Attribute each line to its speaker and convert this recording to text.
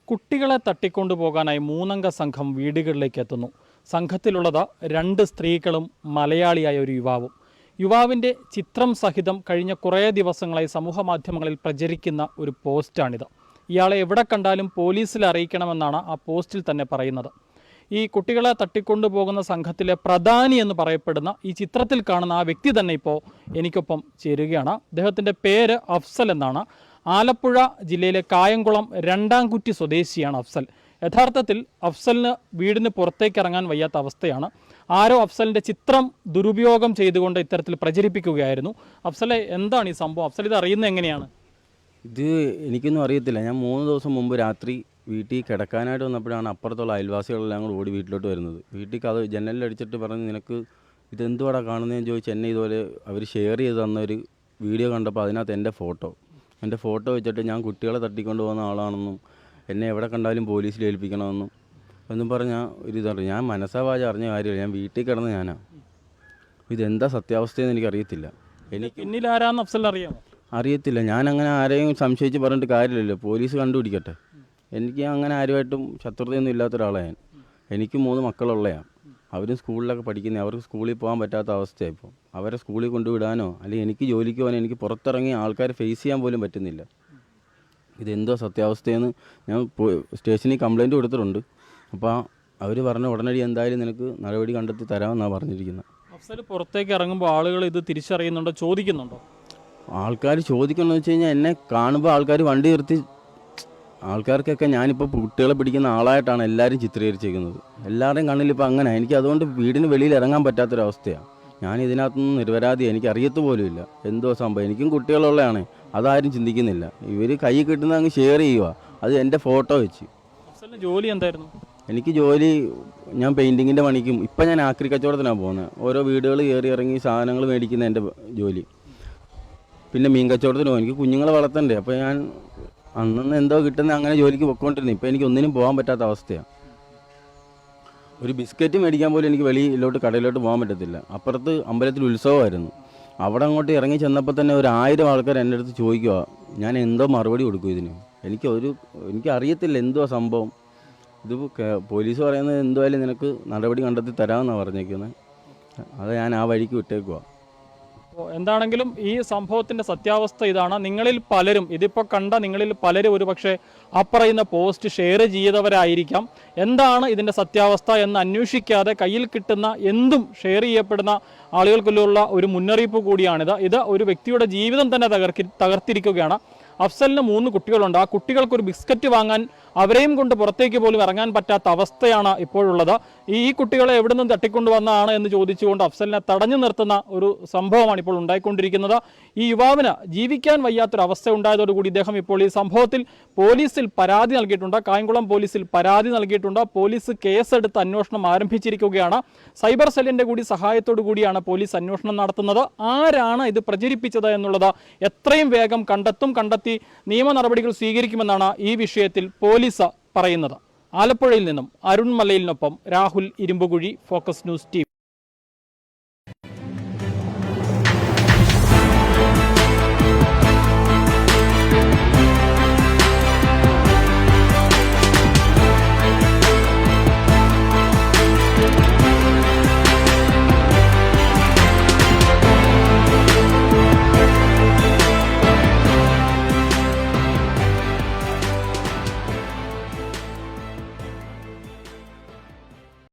Speaker 1: കുട്ടികളെ തട്ടിക്കൊണ്ടുപോകാനായി 3 അംഗ സംഘം വീടുകളിലേക്ക് എത്തുന്നു. സംഘത്തിലുള്ളത് 2 സ്ത്രീകളും മലയാളിയായ ഒരു യുവാവും. യുവാവിൻ്റെ ചിത്രം സഹിതം കഴിഞ്ഞ കുറേ ദിവസങ്ങളായി സമൂഹ മാധ്യമങ്ങളിൽ പ്രചരിക്കുന്ന ഒരു പോസ്റ്റാണിത്. ഇയാളെ എവിടെ കണ്ടാലും പോലീസിൽ അറിയിക്കണമെന്നാണ് ആ പോസ്റ്റിൽ തന്നെ പറയുന്നത്. ഈ കുട്ടികളെ തട്ടിക്കൊണ്ടുപോകുന്ന സംഘത്തിലെ പ്രധാനി എന്ന് പറയപ്പെടുന്ന ഈ ചിത്രത്തിൽ കാണുന്ന ആ വ്യക്തി തന്നെ ഇപ്പോൾ എനിക്കൊപ്പം ചേരുകയാണ്. അദ്ദേഹത്തിൻ്റെ പേര് അഫ്സൽ എന്നാണ്. ആലപ്പുഴ ജില്ലയിലെ കായംകുളം രണ്ടാംകുറ്റി സ്വദേശിയാണ് അഫ്സൽ. യഥാർത്ഥത്തിൽ അഫ്സലിന് വീടിന് പുറത്തേക്ക് ഇറങ്ങാൻ വയ്യാത്ത അവസ്ഥയാണ്. ആരോ അഫ്സലിൻ്റെ ചിത്രം ദുരുപയോഗം ചെയ്തുകൊണ്ട് ഇത്തരത്തിൽ പ്രചരിപ്പിക്കുകയായിരുന്നു. അഫ്സലെ, എന്താണ് ഈ സംഭവം? അഫ്സൽ ഇത് അറിയുന്നത് എങ്ങനെയാണ്?
Speaker 2: ഇത് എനിക്കൊന്നും അറിയത്തില്ല. ഞാൻ 3 ദിവസം മുമ്പ് രാത്രി വീട്ടിൽ കിടക്കാനായിട്ട് വന്നപ്പോഴാണ് അപ്പുറത്തുള്ള അയൽവാസികളെല്ലാം കൂടെ ഓടി വീട്ടിലോട്ട് വരുന്നത്. വീട്ടിൽ അത് ജനലിലടിച്ചിട്ട് പറഞ്ഞ്, നിനക്ക് ഇതെന്തുവാടാ കാണുന്നതെന്ന് ചോദിച്ച് എന്നെ ഇതുപോലെ അവർ ഷെയർ ചെയ്ത് തന്നൊരു വീഡിയോ കണ്ടപ്പോൾ അതിനകത്ത് എൻ്റെ ഫോട്ടോ വെച്ചിട്ട് ഞാൻ കുട്ടികളെ തട്ടിക്കൊണ്ട് പോകുന്ന ആളാണെന്നും എന്നെ എവിടെ കണ്ടാലും പോലീസിൽ ഏൽപ്പിക്കണമെന്നും എന്നും പറഞ്ഞാൽ ഒരു ഞാൻ മനസ്സാവാച അറിഞ്ഞ കാര്യമില്ല. ഞാൻ വീട്ടിൽ കിടന്ന് ഞാനാണ്. ഇതെന്താ സത്യാവസ്ഥയെന്ന് എനിക്കറിയത്തില്ല. എനിക്ക്
Speaker 1: പിന്നിലാരാന്ന് അഫ്സലിന് അറിയാമോ?
Speaker 2: അറിയത്തില്ല. ഞാൻ അങ്ങനെ ആരെയും സംശയിച്ച് പറഞ്ഞിട്ട് കാര്യമില്ലല്ലോ. പോലീസ് കണ്ടുപിടിക്കട്ടെ. എനിക്ക് അങ്ങനെ ആരുമായിട്ടും ശത്രുതയൊന്നും ഇല്ലാത്ത ഒരാളാണ് ഞാൻ. എനിക്ക് 3 മക്കളുള്ളതാണ്. അവരും സ്കൂളിലൊക്കെ പഠിക്കുന്നത്. അവർക്ക് സ്കൂളിൽ പോകാൻ പറ്റാത്ത അവസ്ഥയാണ് ഇപ്പോൾ. അവരെ സ്കൂളിൽ കൊണ്ടുവിടാനോ അല്ലെങ്കിൽ എനിക്ക് ജോലിക്ക് പോകാനോ എനിക്ക് പുറത്തിറങ്ങി ആൾക്കാരെ ഫേസ് ചെയ്യാൻ പോലും പറ്റുന്നില്ല. ഇതെന്തോ സത്യാവസ്ഥയെന്ന് ഞാൻ സ്റ്റേഷനിൽ കംപ്ലയിൻറ്റ് കൊടുത്തിട്ടുണ്ട്. അപ്പോൾ അവർ പറഞ്ഞ ഉടനടി എന്തായാലും നിനക്ക് നടപടി കണ്ടെത്തി തരാമെന്നാണ് പറഞ്ഞിരിക്കുന്നത്.
Speaker 1: അഫ്സൽ പുറത്തേക്ക് ഇറങ്ങുമ്പോൾ ആളുകൾ ഇത് തിരിച്ചറിയുന്നുണ്ടോ, ചോദിക്കുന്നുണ്ടോ?
Speaker 2: ആൾക്കാർ ചോദിക്കണമെന്ന് വെച്ച് കഴിഞ്ഞാൽ എന്നെ കാണുമ്പോൾ ആൾക്കാർ വണ്ടി നിർത്തി, ആൾക്കാർക്കൊക്കെ ഞാനിപ്പോൾ കുട്ടികളെ പിടിക്കുന്ന ആളായിട്ടാണ് എല്ലാവരും ചിത്രീകരിച്ചിരിക്കുന്നത്. എല്ലാവരുടെയും കണ്ണിലിപ്പോൾ അങ്ങനെ. എനിക്ക് അതുകൊണ്ട് വീടിന് വെളിയിൽ ഇറങ്ങാൻ പറ്റാത്തൊരവസ്ഥയാണ്. ഞാൻ ഇതിനകത്തുനിന്ന് നിരപരാധിയാണ്. എനിക്ക് അറിയത്ത് പോലുമില്ല എന്തോ സംഭവം. എനിക്കും കുട്ടികളുള്ളതാണ്, അതാരും ചിന്തിക്കുന്നില്ല. ഇവർ കൈ കിട്ടുന്ന അങ്ങ് ഷെയർ ചെയ്യുക, അത് എൻ്റെ ഫോട്ടോ വെച്ച്.
Speaker 1: അഫ്സലിന് ജോലി എന്തായിരുന്നു?
Speaker 2: എനിക്ക് ജോലി, ഞാൻ പെയിൻറ്റിങ്ങിൻ്റെ പണിക്കും. ഇപ്പം ഞാൻ ആക്രി കച്ചവടത്തിനാണ് പോകുന്നത്. ഓരോ വീടുകൾ കയറി ഇറങ്ങി സാധനങ്ങൾ മേടിക്കുന്ന എൻ്റെ ജോലി. പിന്നെ മീൻ കച്ചവടത്തിന് പോകും. എനിക്ക് കുഞ്ഞുങ്ങളെ വളർത്തണ്ടേ. അപ്പോൾ ഞാൻ അന്നന്ന് എന്തോ കിട്ടുന്ന അങ്ങനെ ജോലിക്ക് പൊയ്ക്കൊണ്ടിരുന്നു. ഇപ്പോൾ എനിക്ക് ഒന്നിനും പോകാൻ പറ്റാത്ത അവസ്ഥയാണ്. ഒരു ബിസ്ക്കറ്റ് മേടിക്കാൻ പോലും എനിക്ക് വെളിയിലോട്ട് കടയിലോട്ട് പോകാൻ പറ്റത്തില്ല. അപ്പുറത്ത് അമ്പലത്തിൽ ഉത്സവമായിരുന്നു. അവിടെ അങ്ങോട്ട് ഇറങ്ങി ചെന്നപ്പോൾ തന്നെ 1000 ആൾക്കാർ എൻ്റെ അടുത്ത് ചോദിക്കുക, ഞാൻ എന്തോ മറുപടി കൊടുക്കും ഇതിന്. എനിക്കറിയത്തില്ല എന്തോ സംഭവം. ഇത് പോലീസ് പറയുന്നത് എന്തായാലും നിനക്ക് നടപടി കണ്ടെത്തി തരാമെന്നാണ് പറഞ്ഞേക്കുന്നത്. അത് ഞാൻ ആ വഴിക്ക് വിട്ടേക്കുക.
Speaker 1: എന്താണെങ്കിലും ഈ സംഭവത്തിൻ്റെ സത്യാവസ്ഥ ഇതാണ്. നിങ്ങളിൽ പലരും, ഇതിപ്പോൾ കണ്ട നിങ്ങളിൽ പലരും ഒരുപക്ഷെ അപ്പറയുന്ന പോസ്റ്റ് ഷെയർ ചെയ്തവരായിരിക്കാം. എന്താണ് ഇതിൻ്റെ സത്യാവസ്ഥ എന്ന് അന്വേഷിക്കാതെ കയ്യിൽ കിട്ടുന്ന എന്തും ഷെയർ ചെയ്യപ്പെടുന്ന ആളുകൾക്കുള്ള ഒരു മുന്നറിയിപ്പ് കൂടിയാണിത്. ഇത് ഒരു വ്യക്തിയുടെ ജീവിതം തന്നെ തകർത്തിരിക്കുകയാണ്. അഫ്സലിന് 3 കുട്ടികളുണ്ട്. ആ കുട്ടികൾക്കൊരു ബിസ്ക്കറ്റ് വാങ്ങാൻ അവരെയും കൊണ്ട് പുറത്തേക്ക് പോലും ഇറങ്ങാൻ പറ്റാത്ത അവസ്ഥയാണ് ഇപ്പോഴുള്ളത്. ഈ കുട്ടികളെ എവിടെ നിന്ന് തട്ടിക്കൊണ്ടുവന്നതാണ് എന്ന് ചോദിച്ചുകൊണ്ട് അഫ്സലിനെ തടഞ്ഞു നിർത്തുന്ന ഒരു സംഭവമാണ് ഇപ്പോൾ ഉണ്ടായിക്കൊണ്ടിരിക്കുന്നത്. ഈ യുവാവിന് ജീവിക്കാൻ വയ്യാത്തൊരവസ്ഥ ഉണ്ടായതോടുകൂടി ഇദ്ദേഹം ഇപ്പോൾ ഈ സംഭവത്തിൽ പോലീസിൽ പരാതി നൽകിയിട്ടുണ്ട്. കായംകുളം പോലീസിൽ പരാതി നൽകിയിട്ടുണ്ട്. പോലീസ് കേസെടുത്ത് അന്വേഷണം ആരംഭിച്ചിരിക്കുകയാണ്. സൈബർ സെല്ലിൻ്റെ കൂടി സഹായത്തോടു കൂടിയാണ് പോലീസ് അന്വേഷണം നടത്തുന്നത്. ആരാണ് ഇത് പ്രചരിപ്പിച്ചത് എന്നുള്ളത് എത്രയും വേഗം കണ്ടെത്തി നിയമ നടപടികൾ സ്വീകരിക്കുമെന്നാണ് ഈ വിഷയത്തിൽ പോലീസ് പറയുന്നത്. ആലപ്പുഴയിൽ നിന്നും അരുൺ മലയിലിനൊപ്പം Rahul Irumbukuzhi, focus news team.